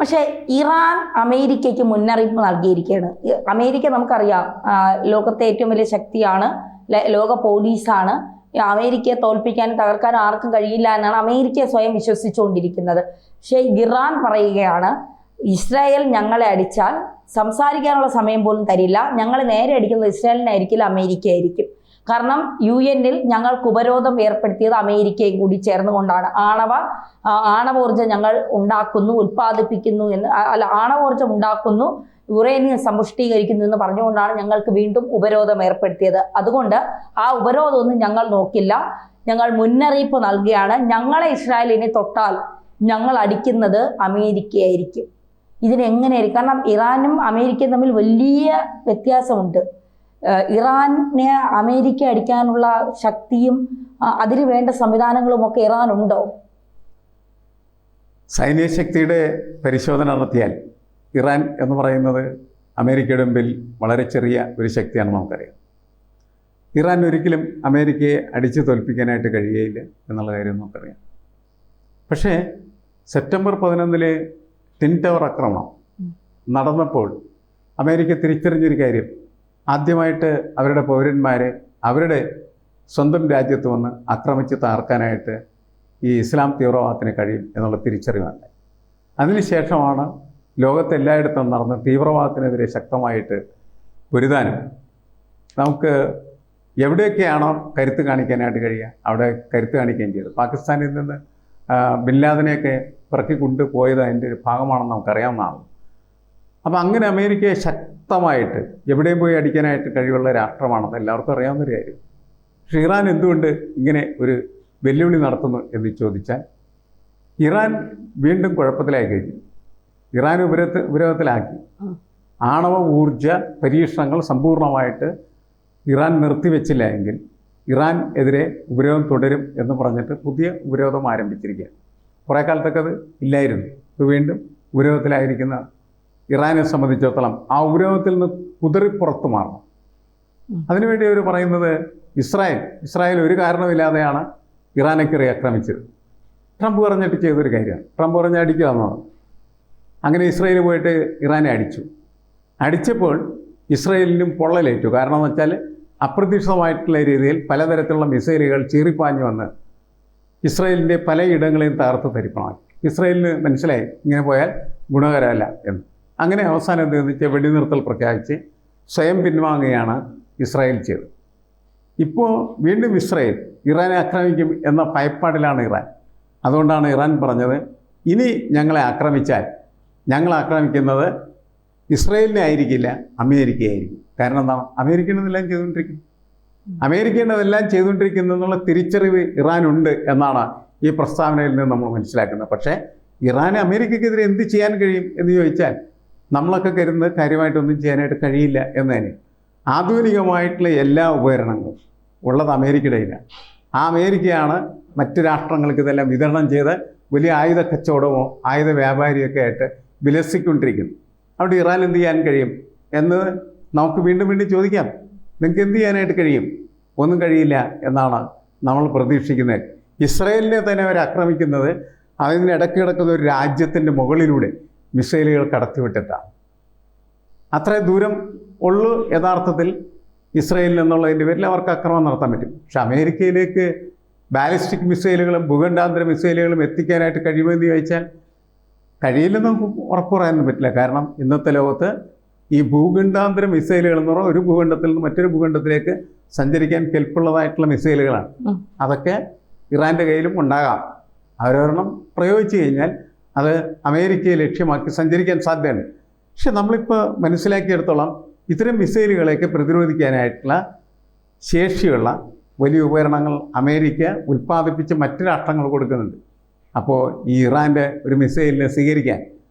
പക്ഷേ ഇറാൻ അമേരിക്കയ്ക്ക് മുന്നറിയിപ്പ് നൽകിയിരിക്കുകയാണ്. അമേരിക്ക നമുക്കറിയാം ലോകത്തെ ഏറ്റവും വലിയ ശക്തിയാണ്, ലോക പോലീസാണ്. അമേരിക്കയെ തോൽപ്പിക്കാനും തകർക്കാനും ആർക്കും കഴിയില്ല എന്നാണ് അമേരിക്ക സ്വയം വിശ്വസിച്ചുകൊണ്ടിരിക്കുന്നത്. പക്ഷേ ഇറാൻ പറയുകയാണ്, ഇസ്രായേൽ ഞങ്ങളെ അടിച്ചാൽ സംസാരിക്കാനുള്ള സമയം പോലും തരില്ല, ഞങ്ങൾ നേരെ അടിക്കുന്നത് ഇസ്രായേലിനായിരിക്കില്ല, അമേരിക്കയായിരിക്കും. കാരണം UN-ൽ ഞങ്ങൾക്ക് ഉപരോധം ഏർപ്പെടുത്തിയത് അമേരിക്കയും കൂടി ചേർന്നുകൊണ്ടാണ്. ആണവോർജ്ജം ഞങ്ങൾ ഉണ്ടാക്കുന്നു, ഉൽപ്പാദിപ്പിക്കുന്നു ആണവോർജ്ജം ഉണ്ടാക്കുന്നു, യുറേനിയം സമ്പുഷ്ടീകരിക്കുന്നു എന്ന് പറഞ്ഞുകൊണ്ടാണ് ഞങ്ങൾക്ക് വീണ്ടും ഉപരോധം ഏർപ്പെടുത്തിയത്. അതുകൊണ്ട് ആ ഉപരോധമൊന്നും ഞങ്ങൾ നോക്കില്ല, ഞങ്ങൾ മുന്നറിയിപ്പ് നൽകുകയാണ്, ഞങ്ങളെ ഇസ്രായേലിനെ തൊട്ടാൽ ഞങ്ങൾ അടിക്കുന്നത് അമേരിക്കയായിരിക്കും. ഇതിനെങ്ങനെയായിരിക്കും? കാരണം ഇറാനും അമേരിക്കയും തമ്മിൽ വലിയ വ്യത്യാസമുണ്ട്. ഇറാനെ അമേരിക്ക അടിക്കാനുള്ള ശക്തിയും അതിന് വേണ്ട സംവിധാനങ്ങളും ഒക്കെ ഇറാൻ ഉണ്ടോ? സൈനിക ശക്തിയുടെ പരിശോധന നടത്തിയാൽ ഇറാൻ എന്ന് പറയുന്നത് അമേരിക്കയുടെ മുമ്പിൽ വളരെ ചെറിയ ഒരു ശക്തിയാണെന്ന് നമുക്കറിയാം. ഇറാൻ ഒരിക്കലും അമേരിക്കയെ അടിച്ചു തോൽപ്പിക്കാനായിട്ട് കഴിയുകയില്ല എന്നുള്ള കാര്യം നമുക്കറിയാം. പക്ഷേ സെപ്റ്റംബർ 11 ട്വിൻ ടവർ ആക്രമണം നടന്നപ്പോൾ അമേരിക്ക തിരിച്ചറിഞ്ഞൊരു കാര്യം, ആദ്യമായിട്ട് അവരുടെ പൗരന്മാരെ അവരുടെ സ്വന്തം രാജ്യത്ത് വന്ന് ആക്രമിച്ച് തകർക്കാനായിട്ട് ഈ ഇസ്ലാം തീവ്രവാദത്തിന് കഴിയും എന്നുള്ള തിരിച്ചറിവാണ്. അതിനുശേഷമാണ് ലോകത്തെല്ലായിടത്തും നടന്ന് തീവ്രവാദത്തിനെതിരെ ശക്തമായിട്ട് പൊരുതാനും നമുക്ക് എവിടെയൊക്കെയാണോ കരുത്ത് കാണിക്കാനായിട്ട് കഴിയുക അവിടെ കരുത്ത് കാണിക്കുകയും ചെയ്തു. പാകിസ്ഥാനിൽ നിന്ന് ബിൻ ലാദനെയൊക്കെ പിറക്കി കൊണ്ടുപോയത് അതിൻ്റെ ഒരു ഭാഗമാണെന്ന് നമുക്കറിയാവുന്നതാണ്. അപ്പോൾ അങ്ങനെ അമേരിക്കയെ ശക്തമായിട്ട് എവിടെയും പോയി അടിക്കാനായിട്ട് കഴിവുള്ള രാഷ്ട്രമാണെന്ന് എല്ലാവർക്കും അറിയാവുന്നൊരു കാര്യം. പക്ഷേ ഇറാൻ എന്തുകൊണ്ട് ഇങ്ങനെ ഒരു വെല്ലുവിളി നടത്തുന്നു എന്ന് ചോദിച്ചാൽ, ഇറാൻ വീണ്ടും കുഴപ്പത്തിലായി കഴിഞ്ഞു. ഇറാൻ ഉപരോധത്തിലാക്കി. ആണവ ഊർജ പരീക്ഷണങ്ങൾ സമ്പൂർണ്ണമായിട്ട് ഇറാൻ നിർത്തിവെച്ചില്ല എങ്കിൽ ഇറാൻ എതിരെ ഉപരോധം തുടരും എന്ന് പറഞ്ഞിട്ട് പുതിയ ഉപരോധം ആരംഭിച്ചിരിക്കുകയാണ്. കുറേ കാലത്തൊക്കെ അത് ഇല്ലായിരുന്നു. ഇപ്പോൾ വീണ്ടും ഉപരോധത്തിലായിരിക്കുന്ന ഇറാനെ സംബന്ധിച്ചിടത്തോളം ആ ഉപരോധത്തിൽ നിന്ന് കുതിറി പുറത്തു മാറണം. അതിനുവേണ്ടി അവർ പറയുന്നത് ഇസ്രായേൽ ഒരു കാരണമില്ലാതെയാണ് ഇറാനെ കയറി ആക്രമിച്ചത്. ട്രംപ് പറഞ്ഞിട്ട് ചെയ്തൊരു കാര്യമാണ്. ട്രംപ് പറഞ്ഞ അടിക്കുക എന്നാണ്. അങ്ങനെ ഇസ്രായേൽ പോയിട്ട് ഇറാനെ അടിച്ചപ്പോൾ ഇസ്രായേലിനും പൊള്ളലേറ്റു. കാരണം എന്ന് വെച്ചാൽ അപ്രതീക്ഷിതമായിട്ടുള്ള രീതിയിൽ പലതരത്തിലുള്ള മിസൈലുകൾ ചീറിപ്പാഞ്ഞു വന്ന് ഇസ്രായേലിൻ്റെ പലയിടങ്ങളെയും തകർത്ത് തരിപ്പണമാക്കി. ഇസ്രായേലിന് മനസ്സിലായി ഇങ്ങനെ പോയാൽ ഗുണകരമല്ല എന്ന്. അങ്ങനെ അവസാനം എന്തെന്ന് വെച്ചാൽ വെടിനിർത്തൽ പ്രഖ്യാപിച്ച് സ്വയം പിൻവാങ്ങുകയാണ് ഇസ്രായേൽ ചെയ്തത്. ഇപ്പോൾ വീണ്ടും ഇസ്രായേൽ ഇറാനെ ആക്രമിക്കും എന്ന ഭയപ്പാടിലാണ് ഇറാൻ. അതുകൊണ്ടാണ് ഇറാൻ പറഞ്ഞത്, ഇനി ഞങ്ങളെ ആക്രമിച്ചാൽ ഞങ്ങൾ ആക്രമിക്കുന്നത് ഇസ്രായേലിനെ ആയിരിക്കില്ല, അമേരിക്കയായിരിക്കും. കാരണം എന്താണ്? അമേരിക്കനെല്ലാം ചെയ്തുകൊണ്ടിരിക്കുന്നു എന്നുള്ള തിരിച്ചറിവ് ഇറാനുണ്ട് എന്നാണ് ഈ പ്രസ്താവനയിൽ നിന്ന് നമ്മൾ മനസ്സിലാക്കുന്നത്. പക്ഷേ ഇറാന് അമേരിക്കക്കെതിരെ എന്ത് ചെയ്യാൻ കഴിയും എന്ന് ചോദിച്ചാൽ നമ്മളൊക്കെ കരുതുന്നത് കാര്യമായിട്ടൊന്നും ചെയ്യാനായിട്ട് കഴിയില്ല എന്ന് തന്നെ. ആധുനികമായിട്ടുള്ള എല്ലാ ഉപകരണങ്ങളും ഉള്ളത് അമേരിക്കയുടെയിലാണ്. ആ അമേരിക്കയാണ് മറ്റ് രാഷ്ട്രങ്ങൾക്ക് ഇതെല്ലാം വിതരണം ചെയ്ത് വലിയ ആയുധ കച്ചവടമോ ആയുധ വ്യാപാരിയൊക്കെ ആയിട്ട് വിലസിക്കൊണ്ടിരിക്കുന്നു. അവിടെ ഇറാൻ എന്ത് ചെയ്യാൻ കഴിയും എന്ന് നമുക്ക് വീണ്ടും ചോദിക്കാം. നിങ്ങൾക്ക് എന്ത് ചെയ്യാനായിട്ട് കഴിയും? ഒന്നും കഴിയില്ല എന്നാണ് നമ്മൾ പ്രതീക്ഷിക്കുന്നത്. ഇസ്രായേലിനെ തന്നെ അവർ ആക്രമിക്കുന്നത് അതിനിടയ്ക്ക് കിടക്കുന്ന ഒരു രാജ്യത്തിൻ്റെ മുകളിലൂടെ മിസൈലുകൾ കടത്തിവിട്ടിട്ടാണ്. അത്ര ദൂരം ഉള്ളൂ യഥാർത്ഥത്തിൽ ഇസ്രായേലിൽ നിന്നുള്ളതിൻ്റെ പേരിൽ അവർക്ക് ആക്രമണം നടത്താൻ പറ്റും. പക്ഷെ അമേരിക്കയിലേക്ക് ബാലിസ്റ്റിക് മിസൈലുകളും ഭൂഖണ്ഡാന്തര മിസൈലുകളും എത്തിക്കാനായിട്ട് കഴിയുമെന്ന് ചോദിച്ചാൽ കഴിയില്ലെന്ന് നമുക്ക് ഉറപ്പ് പറയാനൊന്നും പറ്റില്ല. കാരണം ഇന്നത്തെ ലോകത്ത് ഈ ഭൂഖണ്ഡാന്തര മിസൈലുകൾ എന്ന് പറഞ്ഞാൽ ഒരു ഭൂഖണ്ഡത്തിൽ നിന്ന് മറ്റൊരു ഭൂഖണ്ഡത്തിലേക്ക് സഞ്ചരിക്കാൻ കെൽപ്പുള്ളതായിട്ടുള്ള മിസൈലുകളാണ്. അതൊക്കെ ഇറാൻ്റെ കയ്യിലും ഉണ്ടാകാം. അവരൊരെണ്ണം പ്രയോഗിച്ചു കഴിഞ്ഞാൽ അത് അമേരിക്കയെ ലക്ഷ്യമാക്കി സഞ്ചരിക്കാൻ സാധ്യതയുണ്ട്. പക്ഷെ നമ്മളിപ്പോൾ മനസ്സിലാക്കിയെടുത്തോളം ഇത്തരം മിസൈലുകളെയൊക്കെ പ്രതിരോധിക്കാനായിട്ടുള്ള ശേഷിയുള്ള വലിയ ഉപകരണങ്ങൾ അമേരിക്ക ഉൽപ്പാദിപ്പിച്ച് മറ്റ് രാഷ്ട്രങ്ങൾ കൊടുക്കുന്നുണ്ട്. അപ്പോൾ ഈ ഇറാൻ്റെ ഒരു മിസൈലിനെ സ്വീകരിക്കാൻ,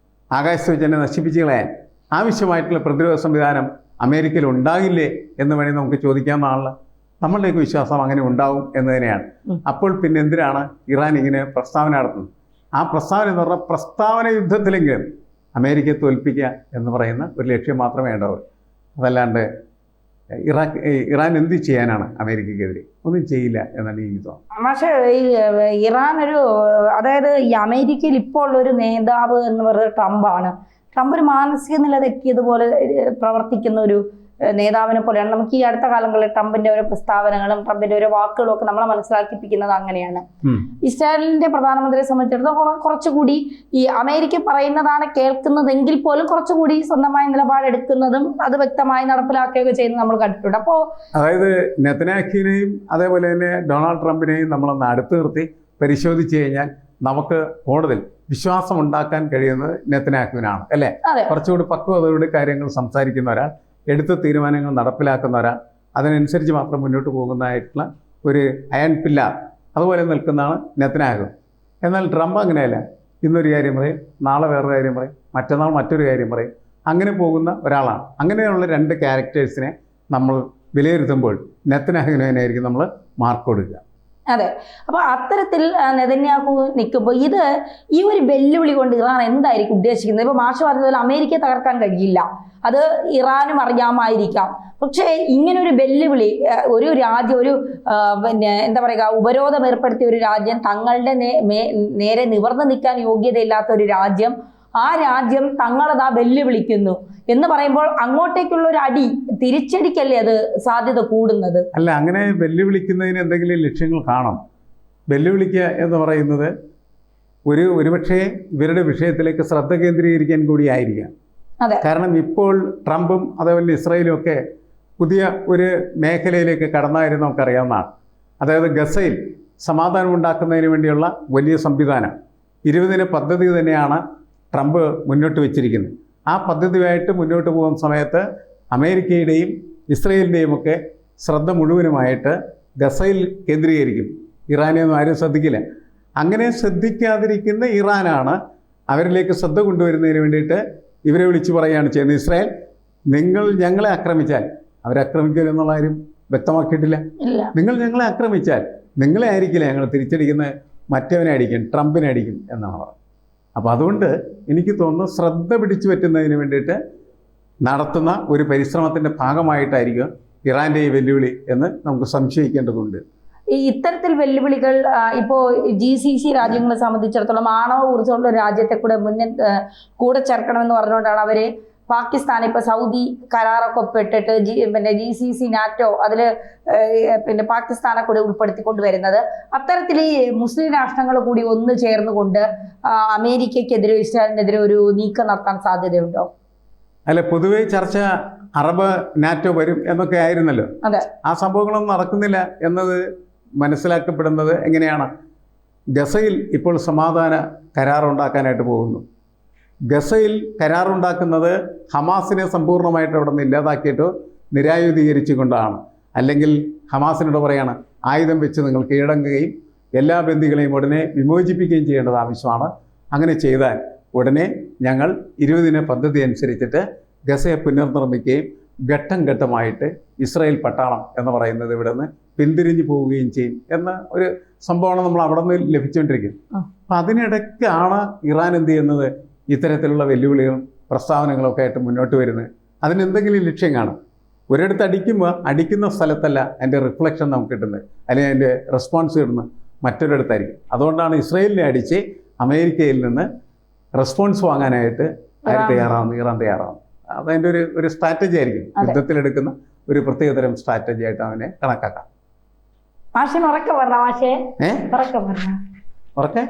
ആകാശസൂചനെ നശിപ്പിച്ച് കളയാൻ ആവശ്യമായിട്ടുള്ള പ്രതിരോധ സംവിധാനം അമേരിക്കയിൽ ഉണ്ടാകില്ലേ എന്ന് വേണമെങ്കിൽ നമുക്ക് ചോദിക്കാവുന്നതാണല്ലോ. നമ്മളുടെയൊക്കെ വിശ്വാസം അങ്ങനെ ഉണ്ടാവും എന്ന് തന്നെയാണ്. അപ്പോൾ പിന്നെ എന്തിനാണ് ഇറാൻ ഇങ്ങനെ പ്രസ്താവന നടത്തുന്നത്? ആ പ്രസ്താവന എന്ന് പറഞ്ഞാൽ പ്രസ്താവന യുദ്ധത്തിലെങ്കിലും അമേരിക്കയെ തോൽപ്പിക്കുക എന്ന് പറയുന്ന ഒരു ലക്ഷ്യം മാത്രമേ ഉണ്ടാവൂ. അതല്ലാണ്ട് ഇറാൻ എന്ത് ചെയ്യാനാണ് അമേരിക്കക്കെതിരെ? ഒന്നും ചെയ്യില്ല എന്നാണ് എനിക്ക് തോന്നുന്നത്. പക്ഷേ ഈ ഇറാൻ അതായത് ഈ അമേരിക്കയിൽ ഇപ്പോൾ ഉള്ളൊരു നേതാവ് എന്ന് പറയുന്നത് ട്രംപാണ്. ട്രംപ് ഒരു മാനസിക നില തെറ്റിയതുപോലെ പ്രവർത്തിക്കുന്ന ഒരു നേതാവിനെ പോലെയാണ്. നമുക്ക് ഈ അടുത്ത കാലങ്ങളിൽ ട്രംപിന്റെ ഓരോ പ്രസ്താവനകളും ട്രംപിന്റെ ഓരോ വാക്കുകളും ഒക്കെ നമ്മളെ മനസ്സിലാക്കിപ്പിക്കുന്നത് അങ്ങനെയാണ്. ഇസ്രായേലിന്റെ പ്രധാനമന്ത്രിയെ സംബന്ധിച്ചിടത്തോളം കുറച്ചുകൂടി ഈ അമേരിക്ക പറയുന്നതാണ് കേൾക്കുന്നതെങ്കിൽ പോലും കുറച്ചുകൂടി സ്വന്തമായ നിലപാടെടുക്കുന്നതും അത് വ്യക്തമായി നടപ്പിലാക്കുകയൊക്കെ ചെയ്യുന്നത് നമ്മൾ കണ്ടിട്ടുണ്ട്. അപ്പോൾ അതായത് നെതന്യാഹുവിനെയും അതേപോലെ തന്നെ ഡൊണാൾഡ് ട്രംപിനെയും നമ്മളൊന്ന് അടുത്ത് നിർത്തി പരിശോധിച്ച് കഴിഞ്ഞാൽ നമുക്ക് കൂടുതൽ വിശ്വാസം ഉണ്ടാക്കാൻ കഴിയുന്നത് നെതന്യാഹുവിനാണ്, അല്ലേ? കുറച്ചുകൂടി പക്വതയോടെ കാര്യങ്ങൾ സംസാരിക്കുന്ന ഒരാൾ, എടുത്ത തീരുമാനങ്ങൾ നടപ്പിലാക്കുന്ന ഒരാൾ, അതിനനുസരിച്ച് മാത്രം മുന്നോട്ട് പോകുന്നതായിട്ടുള്ള ഒരു അയൺ പില്ലാർ അതുപോലെ നിൽക്കുന്നതാണ് നെതന്യാഹു. എന്നാൽ ട്രംപ് അങ്ങനെയല്ല. ഇന്നൊരു കാര്യം പറയും, നാളെ വേറൊരു കാര്യം പറയും, മറ്റന്നാൾ മറ്റൊരു കാര്യം പറയും. അങ്ങനെ പോകുന്ന ഒരാളാണ്. അങ്ങനെയുള്ള രണ്ട് ക്യാരക്ടേഴ്സിനെ നമ്മൾ വിലയിരുത്തുമ്പോൾ നെതന്യാഹുവിനായിരിക്കും നമ്മൾ മാർക്ക് കൊടുക്കുക. അതെ. അപ്പോൾ അത്തരത്തിൽ നെതന്യാഹു നിൽക്കുമ്പോൾ ഈ ഒരു വെല്ലുവിളി കൊണ്ട് ഇറാൻ എന്തായിരിക്കും ഉദ്ദേശിക്കുന്നത്? ഇപ്പോൾ മാഷ് പറഞ്ഞതുപോലെ അമേരിക്കയെ തകർക്കാൻ കഴിയില്ല, അത് ഇറാനും അറിയാമായിരിക്കാം. പക്ഷേ ഇങ്ങനൊരു വെല്ലുവിളി ഒരു രാജ്യം, പിന്നെ എന്താ പറയുക, ഉപരോധം ഏർപ്പെടുത്തിയ ഒരു രാജ്യം, തങ്ങളുടെ നേരെ നിവർന്നു നിൽക്കാൻ യോഗ്യതയില്ലാത്ത ഒരു രാജ്യം, ആ രാജ്യം തങ്ങളതാ വെല്ലുവിളിക്കുന്നു എന്ന് പറയുമ്പോൾ അങ്ങോട്ടേക്കുള്ള ഒരു അടി, തിരിച്ചടിക്കല്ലേ അത് സാധ്യത കൂടുന്നത്? അല്ല, അങ്ങനെ വെല്ലുവിളിക്കുന്നതിന് എന്തെങ്കിലും ലക്ഷ്യങ്ങൾ കാണും. വെല്ലുവിളിക്കുക എന്ന് പറയുന്നത് ഒരുപക്ഷെ ഇവരുടെ വിഷയത്തിലേക്ക് ശ്രദ്ധ കേന്ദ്രീകരിക്കാൻ കൂടി ആയിരിക്കാം. കാരണം ഇപ്പോൾ ട്രംപും അതേപോലെ ഇസ്രായേലും ഒക്കെ പുതിയ ഒരു മേഖലയിലേക്ക് കടന്നായിരുന്നു നമുക്കറിയാവുന്നതാണ്. അതായത് ഗസയിൽ സമാധാനം ഉണ്ടാക്കുന്നതിന് വേണ്ടിയുള്ള വലിയ സംവിധാനം 20 പദ്ധതി തന്നെയാണ് ട്രംപ് മുന്നോട്ട് വെച്ചിരിക്കുന്നത്. ആ പദ്ധതിയായിട്ട് മുന്നോട്ട് പോകുന്ന സമയത്ത് അമേരിക്കയുടെയും ഇസ്രയേലിൻ്റെയും ഒക്കെ ശ്രദ്ധ മുഴുവനുമായിട്ട് ഗസയിൽ കേന്ദ്രീകരിക്കും. ഇറാനെയൊന്നും ആരും ശ്രദ്ധിക്കില്ല. അങ്ങനെ ശ്രദ്ധിക്കാതിരിക്കുന്ന ഇറാനാണ് അവരിലേക്ക് ശ്രദ്ധ കൊണ്ടുവരുന്നതിന് വേണ്ടിയിട്ട് ഇവരെ വിളിച്ചു പറയുകയാണ് ചെയ്യുന്നത്. ഇസ്രായേൽ, നിങ്ങൾ ഞങ്ങളെ ആക്രമിച്ചാൽ, അവരാക്രമിക്കില്ല എന്നുള്ള കാര്യം വ്യക്തമാക്കിയിട്ടില്ല. നിങ്ങൾ ഞങ്ങളെ ആക്രമിച്ചാൽ നിങ്ങളെ ആയിരിക്കില്ല ഞങ്ങൾ തിരിച്ചടിക്കുന്നത്, മറ്റവനെ അടിക്കും, ട്രംപിനെ അടിക്കും എന്നാണ് പറയുന്നത്. അപ്പോൾ അതുകൊണ്ട് എനിക്ക് തോന്നുന്നു ശ്രദ്ധ പിടിച്ചു പറ്റുന്നതിന് വേണ്ടിയിട്ട് നടത്തുന്ന ഒരു പരിശ്രമത്തിൻ്റെ ഭാഗമായിട്ടായിരിക്കും ഇറാൻ്റെ ഈ വെല്ലുവിളി എന്ന് നമുക്ക് സംശയിക്കേണ്ടതുണ്ട്. ഇത്തരത്തിൽ വെല്ലുവിളികൾ ഇപ്പോൾ GCC രാജ്യങ്ങളെ സംബന്ധിച്ചിടത്തോളം ആണവ ഊർജ്ജമുള്ള രാജ്യത്തെ കൂടെ ചേർക്കണമെന്ന് പറഞ്ഞുകൊണ്ടാണ് അവർ പാകിസ്ഥാൻ ഇപ്പോൾ സൗദി കരാറൊക്കെ ഒപ്പിട്ടിട്ട് പിന്നെ GCC നാറ്റോ അതിൽ പിന്നെ പാകിസ്ഥാനെ കൂടി ഉൾപ്പെടുത്തിക്കൊണ്ട് വരുന്നത്. അത്തരത്തിൽ ഈ മുസ്ലിം രാഷ്ട്രങ്ങൾ കൂടി ഒന്ന് ചേർന്നുകൊണ്ട് അമേരിക്കയ്ക്കെതിരെ ഇസ്രായേലിനെതിരെ ഒരു നീക്കം നടത്താൻ സാധ്യതയുണ്ടോ? അല്ല, പൊതുവെ ചർച്ച അറബ് നാറ്റോ വരും എന്നൊക്കെ ആയിരുന്നല്ലോ. അതെ. ആ സംഭവങ്ങളൊന്നും നടക്കുന്നില്ല എന്നത് മനസ്സിലാക്കപ്പെടുന്നത് എങ്ങനെയാണ്? ഗസയിൽ ഇപ്പോൾ സമാധാന കരാറുണ്ടാക്കാനായിട്ട് പോകുന്നു. ഗസയിൽ കരാറുണ്ടാക്കുന്നത് ഹമാസിനെ സമ്പൂർണ്ണമായിട്ട് അവിടെ നിന്ന് ഇല്ലാതാക്കിയിട്ടോ നിരായുധീകരിച്ചുകൊണ്ടാണ്. അല്ലെങ്കിൽ ഹമാസിനോട് പറയാണ്, ആയുധം വെച്ച് നിങ്ങൾ കീഴടങ്ങുകയും എല്ലാ ബന്ദികളെയും ഉടനെ വിമോചിപ്പിക്കുകയും ചെയ്യേണ്ടത് ആവശ്യമാണ്. അങ്ങനെ ചെയ്താൽ ഉടനെ ഞങ്ങൾ 20 പദ്ധതി അനുസരിച്ചിട്ട് ഗസയെ പുനർനിർമ്മിക്കുകയും ഘട്ടം ഘട്ടമായിട്ട് ഇസ്രായേൽ പട്ടാളം എന്ന് പറയുന്നത് ഇവിടെ നിന്ന് പിന്തിരിഞ്ഞു പോവുകയും ചെയ്യും എന്ന ഒരു സംഭവമാണ് നമ്മൾ അവിടെ നിന്ന് ലഭിച്ചുകൊണ്ടിരിക്കുന്നത്. അപ്പം അതിനിടയ്ക്കാണ് ഇറാൻ എന്ത് ചെയ്യുന്നത്? ഇത്തരത്തിലുള്ള വെല്ലുവിളികളും പ്രസ്താവനകളും ഒക്കെ ആയിട്ട് മുന്നോട്ട് വരുന്നത്. അതിനെന്തെങ്കിലും ലക്ഷ്യം കാണും. ഒരിടത്ത് അടിക്കുമ്പോൾ അടിക്കുന്ന സ്ഥലത്തല്ല അതിൻ്റെ റിഫ്ലക്ഷൻ നമുക്ക് കിട്ടുന്നത്, അല്ലെങ്കിൽ അതിൻ്റെ റെസ്പോൺസ് കിട്ടുന്നത് മറ്റൊരിടത്തായിരിക്കും. അതുകൊണ്ടാണ് ഇസ്രായേലിനെ അടിച്ച് അമേരിക്കയിൽ നിന്ന് റെസ്പോൺസ് വാങ്ങാനായിട്ട് ഇറാൻ തയ്യാറാവുന്നത്. അതതിൻ്റെ ഒരു സ്ട്രാറ്റജി ആയിരിക്കും. യുദ്ധത്തിലെടുക്കുന്ന ഒരു പ്രത്യേകതരം സ്ട്രാറ്റജി ആയിട്ട് അവനെ കണക്കാക്കാം. ഉറക്കെ